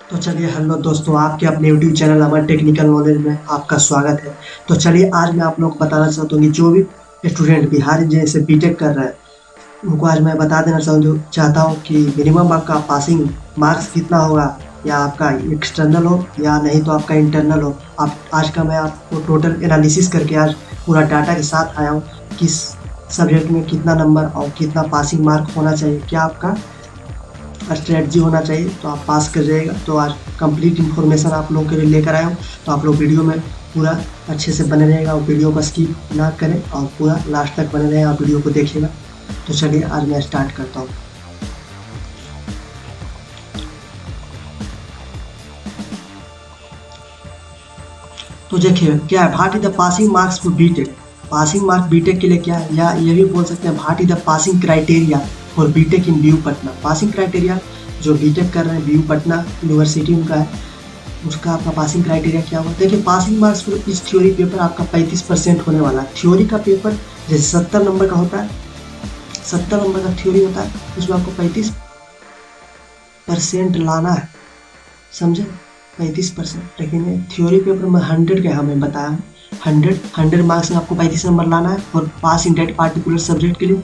तो चलिए हेलो दोस्तों, आपके अपने यूट्यूब चैनल हमारे टेक्निकल नॉलेज में आपका स्वागत है। तो चलिए आज मैं आप लोग को बताना चाहता हूँ कि जो भी स्टूडेंट बिहार जैसे बीटेक कर रहे हैं उनको आज मैं बता देना चाहता हूँ कि मिनिमम आपका पासिंग मार्क्स कितना होगा, या आपका एक्सटर्नल हो या नहीं तो आपका इंटरनल हो। आप आज का मैं आपको टोटल एनालिसिस करके आज पूरा डाटा के साथ आया हूँ। किस सब्जेक्ट में कितना नंबर और कितना पासिंग मार्क होना चाहिए, क्या आपका स्ट्रेटजी होना चाहिए तो आप पास कर जाइएगा। तो आज कंप्लीट इन्फॉर्मेशन आप लोगों के लिए लेकर आया हूँ। तो आप लोग वीडियो में पूरा अच्छे से बने रहेगा और वीडियो को स्किप ना करें और पूरा लास्ट तक बने रहें और वीडियो को देखिएगा। तो चलिए आज मैं स्टार्ट करता हूँ। तो देखिए क्या है, what is the passing marks for B Tech. Passing mark B Tech के लिए क्या है, या ये भी बोल सकते हैं what is the passing criteria for B Tech in BU Patna. Passing criteria जो बीटेक कर रहे हैं बीयू पटना यूनिवर्सिटी उनका है, उसका आपका पासिंग क्राइटेरिया क्या होगा। देखिए पासिंग मार्क्स फॉर इस थ्योरी पेपर आपका 35% होने वाला है। थ्योरी का पेपर जैसे 70 नंबर का होता है, 70 नंबर का थ्योरी होता है, उसमें आपको 35% लाना है, समझे। 35%, लेकिन थ्योरी पेपर में 100 का हमें बताया है। 100 मार्क्स में आपको 35 नंबर लाना है और पास इन डेट पार्टिकुलर सब्जेक्ट के लिए।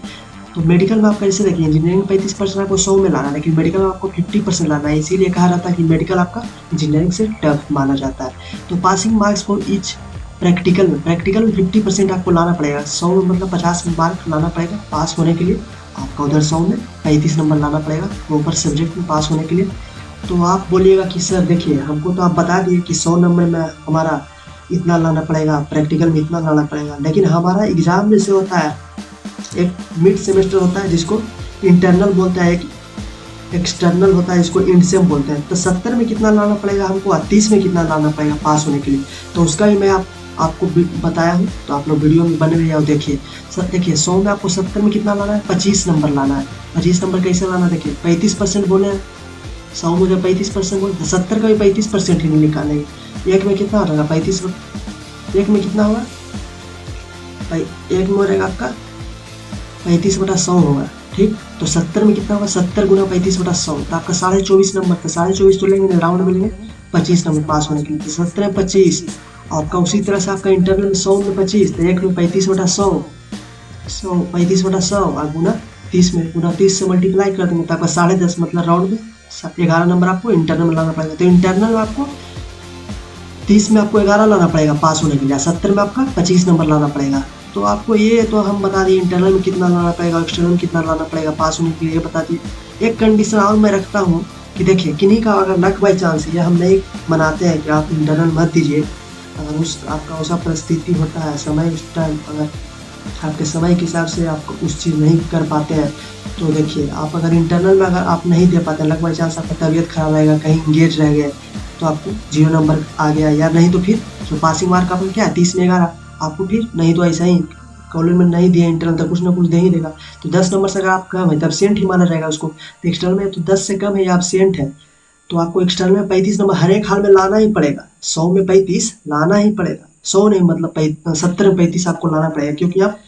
तो मेडिकल में आपका जैसे देखिए इंजीनियरिंग 35% आपको 100 में लाना है, लेकिन मेडिकल में आपको 50% लाना है। इसीलिए कहा जाता है कि मेडिकल आपका इंजीनियरिंग से टफ माना जाता है। तो passing marks for each practical में 50% आपको लाना पड़ेगा। 100 में मतलब 50 मार्क लाना पड़ेगा पास होने के लिए। आपका उधर 100 में 35 नंबर लाना पड़ेगा प्रॉपर सब्जेक्ट में पास होने के लिए। तो आप बोलिएगा कि सर देखिए हमको तो आप बता दिए कि 100 नंबर में हमारा इतना लाना पड़ेगा, प्रैक्टिकल में इतना लाना पड़ेगा, लेकिन हमारा एग्जाम में से होता है एक मिड सेमेस्टर होता है जिसको इंटरनल बोलते हैं, एक एक्सटर्नल होता है जिसको इंड सेम बोलते हैं। तो 70 में कितना लाना पड़ेगा हमको और 30 में कितना लाना पड़ेगा पास होने के लिए, तो उसका भी मैं आपको बताया हूँ। तो आप लोग वीडियो में बने रहिए और देखिए। सर देखिए 100 में आपको 70 में कितना लाना है, 25 नंबर लाना है। 25 नंबर कैसे लाना है, देखिए 35% बोले हैं, 100 में जब 35% बोले 70 का भी 35% ही नहीं निकालेंगे। एक में कितना रहेगा 35, एक में कितना होगा भाई, एक में हो रहेगा आपका 35/100 होगा, ठीक। तो 70 में कितना होगा, 70 गुना 35/100, तो आपका 24.5 नंबर था। 24.5 तो लेंगे ना, राउंड में लेंगे 25 नंबर पास होने के लिए। तो 70 में 25 आपका, उसी तरह से आपका इंटरनल में 100 में 25, तो एक में 35/100, 35/100 और गुना 30 में, गुना 30 से मल्टीप्लाई कर देंगे तो आपका 10.5 मतलब राउंड में 11 नंबर आपको इंटरनल में लाना पड़ेगा। तो इंटरनल में आपको 30 में आपको 11 लाना पड़ेगा पास होने के लिए, 70 में आपका 25 नंबर लाना पड़ेगा। तो आपको ये तो हम बता दिए इंटरनल में कितना लाना पड़ेगा, एक्सटर्नल में कितना लाना पड़ेगा पास होने के लिए, ये बता दिए। एक कंडीशन और मैं रखता हूँ कि देखिए किन्हीं का अगर लक बाई चांस है, हम नहीं मनाते हैं कि आप इंटरनल मत दीजिए, अगर उस आपका वैसा परिस्थिति होता है, समय उस टाइम अगर आपके समय के हिसाब से आप उस चीज़ नहीं कर पाते हैं, तो देखिए आप अगर इंटरनल में अगर आप नहीं दे पाते हैं, लक बाई चांस आपका तबीयत खराब रहेगा, कहीं इंगेज रह गए, तो आपको 0 नंबर आ गया, या नहीं तो फिर जो पासिंग मार्क आपका क्या है 30 में 11, आपको फिर नहीं तो ऐसा ही कॉलेज में नहीं दिया इंटरनल तो कुछ ना कुछ दे ही देगा। तो 10 नंबर से अगर आप कम है तो एब्सेंट ही माना जाएगा उसको। तो एक्सटर्नल में तो 10 से कम है या एब्सेंट है, तो आपको एक्सटर्नल में 35 नंबर हर एक हाल में लाना ही पड़ेगा। 100 में 35 लाना ही पड़ेगा, 100 नहीं मतलब 70 में 35 आपको लाना पड़ेगा, क्योंकि आप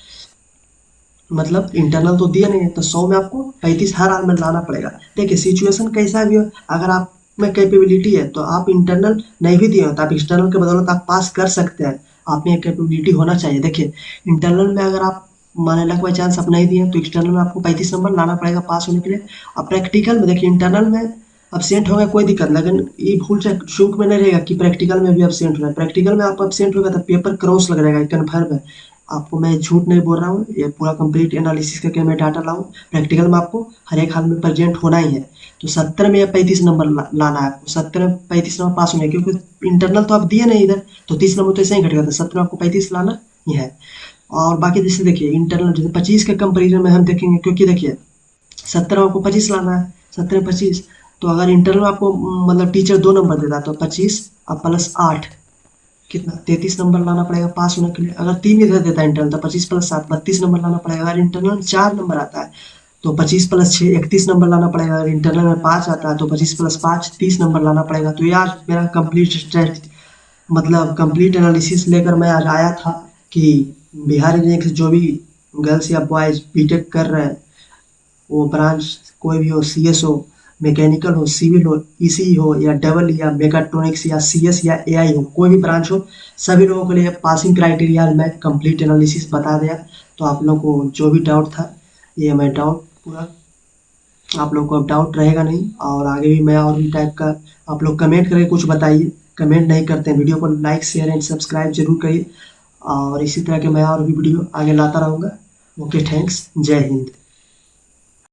मतलब इंटरनल तो दिया नहीं है, तो 100 में आपको 35 हर हाल में लाना पड़ेगा। देखिए सिचुएशन कैसा भी हो, अगर आप में कैपेबिलिटी है तो आप इंटरनल नहीं भी दिए हो तो आप एक्सटर्नल के बदौलत आप पास कर सकते हैं। आप में कैपेबिलिटी होना चाहिए। देखिए इंटरनल में अगर आप माने लक बाई चांस आप नहीं दिए तो एक्सटर्नल में आपको 35 नंबर लाना पड़ेगा पास होने के लिए। और प्रैक्टिकल में देखिए इंटरनल में अब्सेंट हो गया कोई दिक्कत, लेकिन ये भूल चूक में नहीं रहेगा कि प्रैक्टिकल में भी अब्सेंट हो रहा है। प्रैक्टिकल में आप अब्सेंट होगा तो पेपर क्रॉस लग जाएगा, कन्फर्म है। आपको मैं झूठ नहीं बोल रहा हूँ, ये पूरा कंप्लीट एनालिसिस करके मैं डाटा लाऊँ। प्रैक्टिकल में आपको हर एक हाल में प्रेजेंट होना ही है। तो 70 में या 35 नंबर लाना है आपको, 70 में 35 नंबर पास होने, क्योंकि इंटरनल तो आप दिए नहीं इधर, तो 30 नंबर तो ऐसे ही घटेगा, तो 70 में आपको 35 लाना ही है। और बाकी जैसे देखिए इंटरनल जैसे 25 के कंपेरिजन में हम देखेंगे, क्योंकि देखिए 70 में आपको 25 लाना है, 70 में 25, तो अगर इंटरनल में आपको मतलब टीचर 2 नंबर देता है तो 25 और +8 कितना 33 नंबर लाना पड़ेगा पास होने के लिए। अगर 3 इधर देता है इंटरनल तो 25 + 7 32 नंबर लाना पड़ेगा। अगर इंटरनल 4 नंबर आता है तो 25 + 6 31 नंबर लाना पड़ेगा। अगर इंटरनल में 5 आता है तो 25 + 5 30 नंबर लाना पड़ेगा। तो यार मेरा कंप्लीट मतलब कंप्लीट एनालिसिस लेकर मैं आज आया था कि बिहार इंजीनियरिंग से जो भी गर्ल्स या बॉयज बीटेक कर रहे हैं, वो ब्रांच कोई भी हो, CS हो मैकेनिकल हो, सिविल हो, ईसी हो या डबल या मेकाट्रॉनिक्स या सीएस या एआई हो, कोई भी ब्रांच हो, सभी लोगों के लिए पासिंग क्राइटेरिया मैं कंप्लीट एनालिसिस बता दिया। तो आप लोग को जो भी डाउट था, ये मैं डाउट पूरा, आप लोग को अब डाउट रहेगा नहीं। और आगे भी मैं और भी टाइप का, आप लोग कमेंट करके कुछ बताइए। कमेंट नहीं करते हैं, वीडियो को लाइक शेयर एंड सब्सक्राइब जरूर करिए। और इसी तरह के मैं और भी वीडियो आगे लाता रहूँगा। ओके, थैंक्स, जय हिंद।